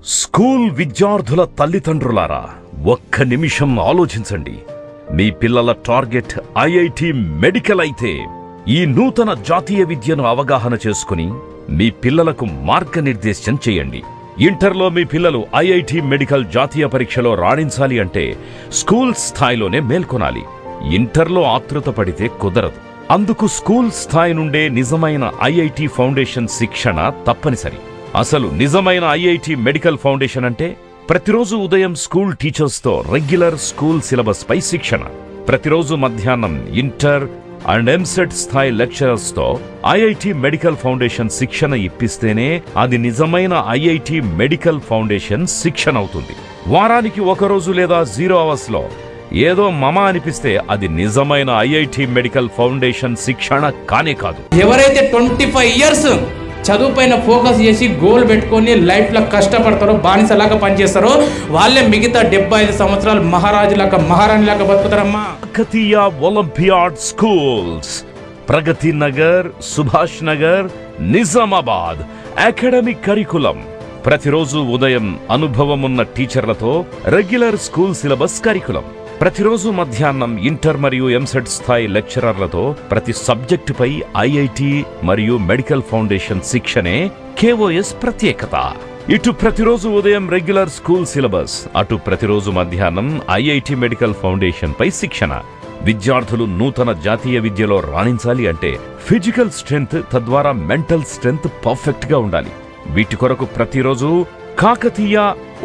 School విద్యార్థుల తల్లిదండ్రులారా, ఒక్క నిమిషం ఆలోచించండి. మీ పిల్లల టార్గెట్ ఐఐటి మెడికల్ అయితే ఈ నూతన జాతీయ విద్యను అవగాహన చేసుకుని మీ పిల్లలకు మార్గనిర్దేశం చేయండి. ఇంటర్లో మీ పిల్లలు ఐఐటి మెడికల్ జాతీయ పరీక్షలో రాణించాలి అంటే స్కూల్ స్థాయిలోనే మేల్కొనాలి. ఇంటర్లో ఆతృత పడితే కుదరదు. అందుకు స్కూల్ స్థాయి నుండే నిజమైన ఐఐటి ఫౌండేషన్ శిక్షణ తప్పనిసరి. అసలు నిజమైన ఐఐటి మెడికల్ ఫౌండేషన్ అంటే ప్రతిరోజు ఉదయం స్కూల్ టీచర్స్తో రెగ్యులర్ స్కూల్ సిలబస్ పై శిక్షణ, ప్రతిరోజు మధ్యాహ్నం ఇంటర్ అండ్ ఎంసెట్ స్థాయి లెక్చరర్స్తో ఐఐటి మెడికల్ ఫౌండేషన్ శిక్షణ ఇప్పిస్తేనే అది నిజమైన ఐఐటి మెడికల్ ఫౌండేషన్ శిక్షణ అవుతుంది. వారానికి ఒకరోజు లేదా 0 అవర్స్ లో ఏదో మమ అనిపిస్తే అది నిజమైన ఐఐటి మెడికల్ ఫౌండేషన్ శిక్షణ కానే కాదు. ఎవరైతే 25 ఇయర్స్ చదువు పైన ఫోకస్ చేసి గోల్ పెట్టుకొని లైఫ్లో కష్టపడతారో, బానిసలాగా పనిచేస్తారో వాళ్ళే మిగతా 75 సంవత్సరాలు మహారాజులాగా మహారాణిలాగా బతుకుతారమ్మా. Kakatiya olympiad schools, Pragathi Nagar, Subhash Nagar, Nizamabad. Academic curriculum ప్రతిరోజు ఉదయం అనుభవమున్న టీచర్లతో రెగ్యులర్ స్కూల్ సిలబస్ కరికులం, ప్రతిరోజు మధ్యాహ్నం ఇంటర్ మరియు ఎంసెట్ స్థాయి లెక్చరర్లతో ప్రతి సబ్జెక్టుపై ఐఐటి మరియు మెడికల్ ఫౌండేషన్ శిక్షణే కేఓఎస్ ప్రత్యేకత. ఇటు ప్రతిరోజు ఉదయం రెగ్యులర్ స్కూల్ సిలబస్, అటు ప్రతిరోజు మధ్యాహ్నం ఐఐటి మెడికల్ ఫౌండేషన్ పై శిక్షణ. విద్యార్థులు నూతన జాతీయ విద్యలో రాణించాలి అంటే ఫిజికల్ స్ట్రెంగ్త్, తద్వారా మెంటల్ స్ట్రెంగ్త్ పర్ఫెక్ట్ గా ఉండాలి. వీటి కొరకు ప్రతిరోజు కాకతీయ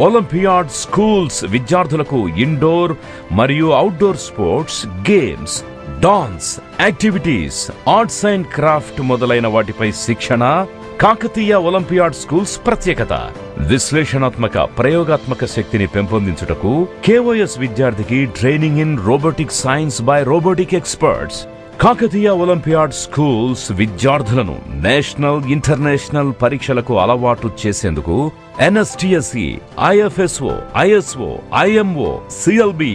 ఒలింపియాడ్ స్కూల్స్ విద్యార్థులకు ఇండోర్ మరియు outdoor sports, games, dance, activities, arts and craft మొదలైన వాటిపై శిక్షణ. కాకతీయ ఒలింపియాడ్ స్కూల్స్ ప్రత్యేకత విశ్లేషణాత్మక, ప్రయోగాత్మక శక్తిని పెంపొందించుటకు కేఓఎస్ విద్యార్థికి training in robotic science by robotic experts. Kakatiya olympiad schools విద్యార్థులను నేషనల్, ఇంటర్నేషనల్ పరీక్షలకు అలవాటు చేసేందుకు ఎన్ఎస్టిఎస్సి, ఐఎఫ్ఎస్ఓ, ఐఎస్ఓ, ఐఎంఓ, సిఎల్బి,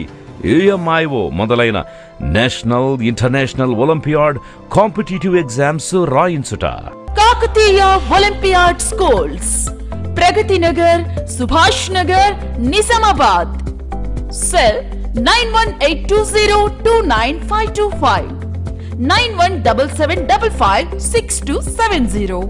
యుఎంఐఓ మొదలైన national, international olympiad competitive exams రాయించుట. Kakatiya olympiad schools, Pragathi Nagar, Subhash Nagar, Nizamabad. Cell 9182029525, 9177556270.